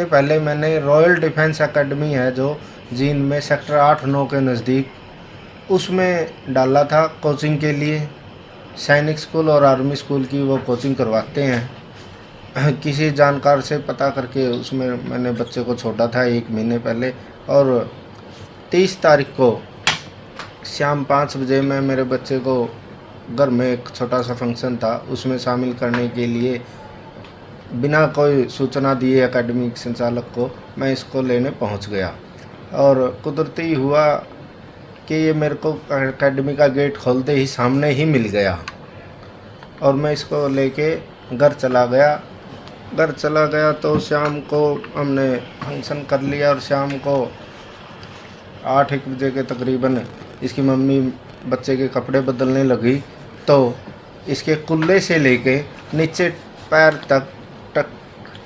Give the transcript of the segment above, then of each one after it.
पहले मैंने royal defence academy है जो जींद में सेक्टर 8-9 के नज़दीक, उसमें डाला था कोचिंग के लिए। सैनिक स्कूल और आर्मी स्कूल की वो कोचिंग करवाते हैं। किसी जानकार से पता करके उसमें मैंने बच्चे को छोड़ा था 1 महीने पहले, और 30 तारीख को शाम 5 बजे मैं मेरे बच्चे को घर में एक छोटा सा फंक्शन था उसमें शामिल करने के लिए बिना कोई सूचना दिए एकेडमी संचालक को मैं इसको लेने पहुंच गया। और कुदरती हुआ कि ये मेरे को एकेडमी का गेट खोलते ही सामने ही मिल गया और मैं इसको लेके घर चला गया। तो शाम को हमने फंक्शन कर लिया और शाम को 8-1 बजे के तकरीबन इसकी मम्मी बच्चे के कपड़े बदलने लगी तो इसके कुल्ले से लेके नीचे पैर तक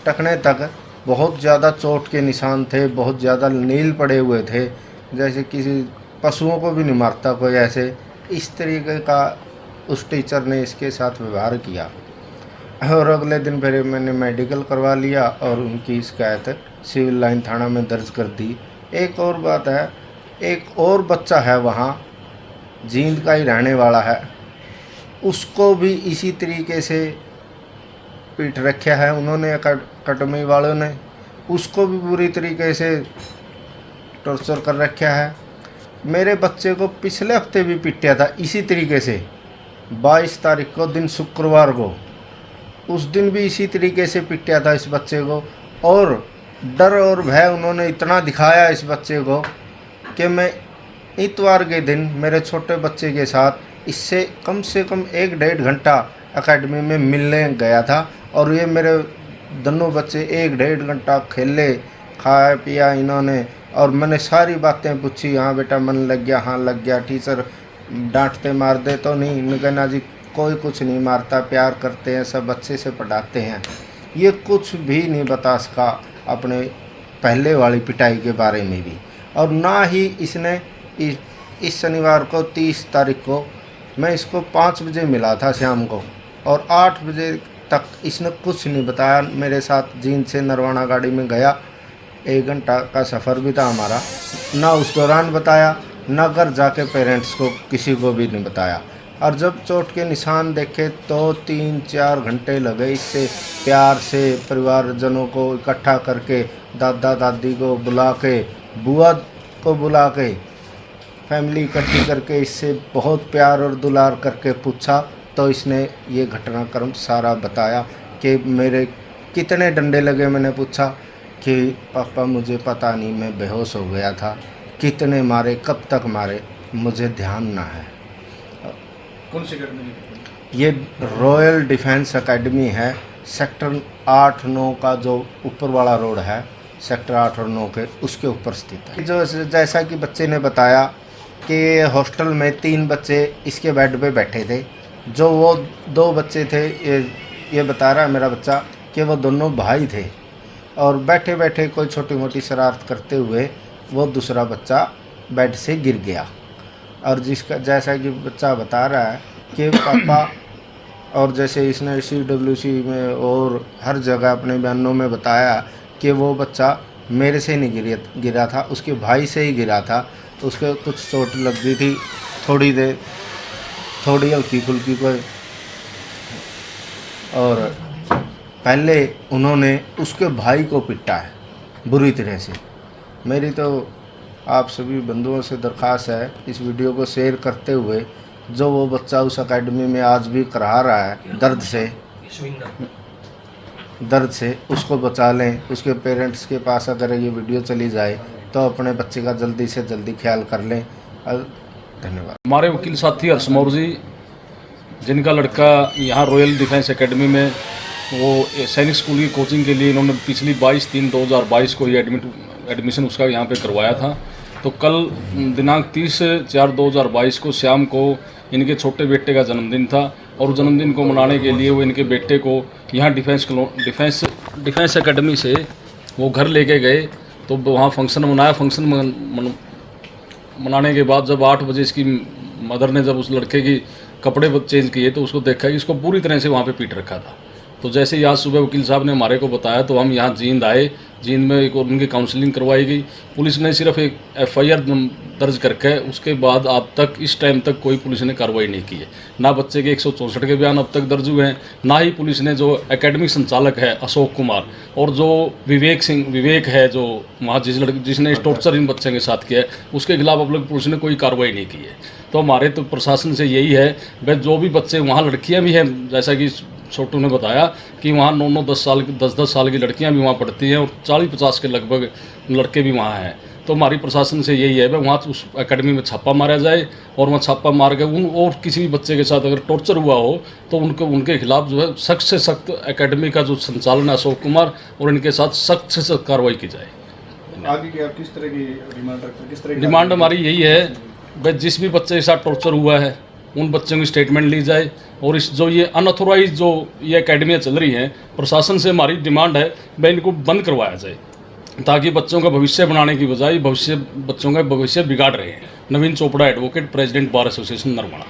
टखने तक बहुत ज़्यादा चोट के निशान थे, बहुत ज़्यादा नील पड़े हुए थे, जैसे किसी पशुओं को भी नहीं मारता कोई, ऐसे इस तरीके का उस टीचर ने इसके साथ व्यवहार किया। और अगले दिन फिर मैंने मेडिकल करवा लिया और उनकी शिकायत सिविल लाइन थाना में दर्ज कर दी। एक और बात है, एक और बच्चा है वहाँ जींद का ही रहने वाला है, उसको भी इसी तरीके से पीट रखा है उन्होंने, एकेडमी वालों ने उसको भी बुरी तरीके से टॉर्चर कर रखा है। मेरे बच्चे को पिछले हफ्ते भी पीटा था इसी तरीके से, 22 तारीख को दिन शुक्रवार को, उस दिन भी इसी तरीके से पीटा था इस बच्चे को। और डर और भय उन्होंने इतना दिखाया इस बच्चे को कि मैं इतवार के दिन मेरे छोटे बच्चे के साथ इससे कम से कम 1-1.5 घंटा एकेडमी में मिलने गया था और ये मेरे दोनों बच्चे 1-1.5 घंटा खेले, खाया पिया इन्होंने और मैंने सारी बातें पूछी। हाँ बेटा मन लग गया, हाँ लग गया, टीचर डांटते मार दे तो नहीं? इन्होंने कहना जी कोई कुछ नहीं मारता, प्यार करते हैं, सब अच्छे से पढ़ाते हैं। ये कुछ भी नहीं बता सका अपने पहले वाली पिटाई के बारे में भी। और ना ही इसने इस शनिवार को 30 तारीख को मैं इसको 5 बजे मिला था शाम को और 8 बजे तक इसने कुछ नहीं बताया। मेरे साथ जींद से नरवाना गाड़ी में गया, 1 घंटा का सफ़र भी था हमारा, ना उस दौरान बताया, ना घर जाके पेरेंट्स को किसी को भी नहीं बताया। और जब चोट के निशान देखे तो 3-4 घंटे लगे इससे प्यार से परिवारजनों को इकट्ठा करके, दादा दादी को बुला के, बुआ को बुला के, फैमिली इकट्ठी करके इससे बहुत प्यार और दुलार करके पूछा तो इसने ये घटनाक्रम सारा बताया कि मेरे कितने डंडे लगे। मैंने पूछा कि पापा मुझे पता नहीं, मैं बेहोश हो गया था, कितने मारे, कब तक मारे, मुझे ध्यान ना है। कौन सी एकेडमी? ये रॉयल डिफेंस एकेडमी है, सेक्टर 8-9 का जो ऊपर वाला रोड है, सेक्टर 8 और 9 के उसके ऊपर स्थित है। जो जैसा कि बच्चे ने बताया कि हॉस्टल में 3 बच्चे इसके बेड पे बैठे थे, जो वो 2 बच्चे थे, ये बता रहा है मेरा बच्चा कि वो दोनों भाई थे और बैठे बैठे कोई छोटी मोटी शरारत करते हुए वो दूसरा बच्चा बेड से गिर गया। और जिसका जैसा कि बच्चा बता रहा है कि पापा, और जैसे इसने CWC में और हर जगह अपने बयानों में बताया कि वो बच्चा मेरे से नहीं गिरा था, उसके भाई से ही गिरा था। उसके कुछ चोट लग गई थी, थोड़ी हल्की फुल्की कोई, और पहले उन्होंने उसके भाई को पिटा है बुरी तरह से। मेरी तो आप सभी बंधुओं से दरख्वास्त है इस वीडियो को शेयर करते हुए, जो वो बच्चा उस एकेडमी में आज भी करा रहा है दर्द से उसको बचा लें। उसके पेरेंट्स के पास अगर ये वीडियो चली जाए तो अपने बच्चे का जल्दी से जल्दी ख्याल कर लें। धन्यवाद। हमारे वकील साथी हर्ष मौर्य जी, जिनका लड़का यहाँ रॉयल डिफेंस एकेडमी में वो सैनिक स्कूल की कोचिंग के लिए इन्होंने पिछली 22/3/2022 को ये एडमिशन उसका यहाँ पे करवाया था। तो कल दिनांक 30/4/2022 को शाम को इनके छोटे बेटे का जन्मदिन था और जन्मदिन को मनाने के लिए वो इनके बेटे को यहाँ डिफेंस एकेडमी से वो घर लेके गए। तो वहाँ फंक्शन मनाया। फंक्शन मनाने के बाद जब 8 बजे इसकी मदर ने जब उस लड़के की कपड़े चेंज किए तो उसको देखा कि इसको पूरी तरह से वहाँ पे पीट रखा था। तो जैसे ही आज सुबह वकील साहब ने हमारे को बताया तो हम यहाँ जींद आए जींद में एक और उनकी काउंसलिंग करवाई गई। पुलिस ने सिर्फ एक FIR दर्ज करके उसके बाद अब तक इस टाइम तक कोई पुलिस ने कार्रवाई नहीं की है। ना बच्चे के 164 के बयान अब तक दर्ज हुए हैं, ना ही पुलिस ने जो एकेडमिक संचालक है अशोक कुमार और जो विवेक है जो वहाँ जिसने टॉर्चर इन बच्चे के साथ किया है उसके खिलाफ अब तक पुलिस ने कोई कार्रवाई नहीं की है। तो हमारे तो प्रशासन से यही है भाई जो भी बच्चे वहाँ लड़कियाँ भी हैं, जैसा कि छोटू ने बताया कि वहाँ 9-10 साल की लड़कियां भी वहाँ पढ़ती हैं और 40-50 के लगभग लड़के भी वहाँ हैं। तो हमारी प्रशासन से यही है भाई वहाँ उस एकेडमी में छापा मारा जाए और वहाँ छापा मार के उन और किसी भी बच्चे के साथ अगर टॉर्चर हुआ हो तो उनके खिलाफ जो है सख्त से सख्त एकेडमी का जो संचालन है अशोक कुमार और इनके साथ सख्त से सख्त कार्रवाई की जाए। आगे की आप किस तरह की डिमांड रखते हैं? किस तरह की डिमांड हमारी यही है भाई जिस भी बच्चे के साथ टॉर्चर हुआ है उन बच्चों की स्टेटमेंट ली जाए और इस जो ये अनऑथोराइज जो ये एकेडमियाँ चल रही हैं प्रशासन से हमारी डिमांड है भाई इनको बंद करवाया जाए ताकि बच्चों का भविष्य बनाने की बजाय बच्चों का भविष्य बिगाड़ रहे हैं। Naveen Chopra advocate, president bar association Narwana.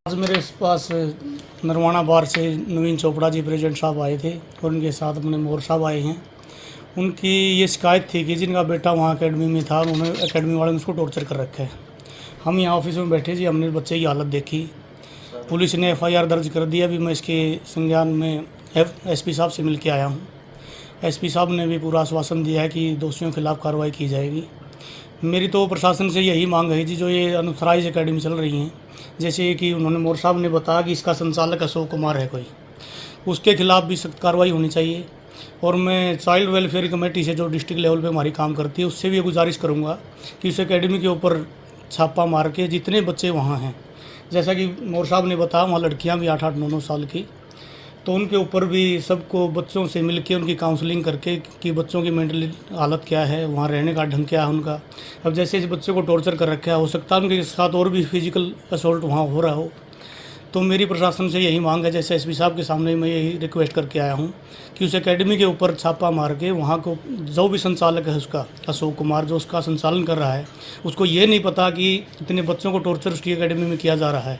आज मेरे पास नरवाना बार से नवीन चोपड़ा जी प्रेसिडेंट साहब आए थे और उनके साथ अपने मोर साहब आए हैं। उनकी ये शिकायत थी कि जिनका बेटा वहाँ एकेडमी में था उन्होंने एकेडमी वाले ने उसको टॉर्चर कर रखा है। हम यहाँ ऑफिस में बैठे जी, हमने बच्चे की हालत देखी। पुलिस ने FIR दर्ज कर दिया। अभी मैं इसके संज्ञान में SP साहब से मिल के आया हूँ। SP साहब ने भी पूरा आश्वासन दिया है कि दोषियों के खिलाफ कार्रवाई की जाएगी। मेरी तो प्रशासन से यही मांग है जी जो ये अनऑथराइज एकेडमी चल रही हैं, जैसे कि उन्होंने मोर साहब ने बताया कि इसका संचालक अशोक कुमार है कोई, उसके खिलाफ भी सख्त कार्रवाई होनी चाहिए। और मैं चाइल्ड वेलफेयर कमेटी से जो डिस्ट्रिक्ट लेवल पे हमारी काम करती है उससे भी ये गुजारिश करूँगा कि उस एकेडमी के ऊपर छापा मार के जितने बच्चे वहाँ हैं, जैसा कि मोर साहब ने बताया वहाँ लड़कियाँ भी 8-8, 9-9 साल की, तो उनके ऊपर भी सबको बच्चों से मिल के उनकी काउंसलिंग करके कि बच्चों की मेंटली हालत क्या है, वहाँ रहने का ढंग क्या है उनका। अब जैसे इस बच्चे को टॉर्चर कर रखा है, हो सकता है उनके साथ और भी फिजिकल असोल्ट वहाँ हो रहा हो। तो मेरी प्रशासन से यही मांग है, जैसे SP साहब के सामने मैं यही रिक्वेस्ट करके आया हूँ कि उस एकेडमी के ऊपर छापा मार के वहाँ को जो भी संचालक है उसका अशोक कुमार जो उसका संचालन कर रहा है, उसको ये नहीं पता कि इतने बच्चों को टॉर्चर उसकी एकेडमी में किया जा रहा है।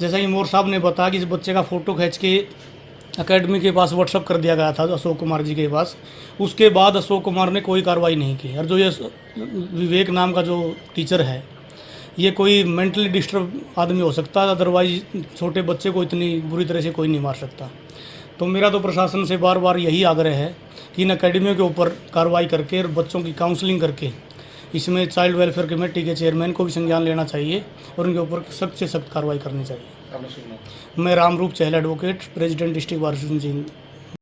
जैसा कि मोर साहब ने बताया कि इस बच्चे का फ़ोटो खींच के एकेडमी के पास व्हाट्सअप कर दिया गया था अशोक कुमार जी के पास। उसके बाद अशोक कुमार ने कोई कार्रवाई नहीं की। और जो ये विवेक नाम का जो टीचर है ये कोई मेंटली डिस्टर्ब आदमी हो सकता है, अदरवाइज छोटे बच्चे को इतनी बुरी तरह से कोई नहीं मार सकता। तो मेरा तो प्रशासन से बार बार यही आग्रह है कि इन अकेडमियों के ऊपर कार्रवाई करके और बच्चों की काउंसलिंग करके इसमें चाइल्ड वेलफेयर कमेटी के चेयरमैन को भी संज्ञान लेना चाहिए और उनके ऊपर सख्त से सख्त कार्रवाई करनी चाहिए। मैं Ramroop Chahal advocate, president district bar association Jind.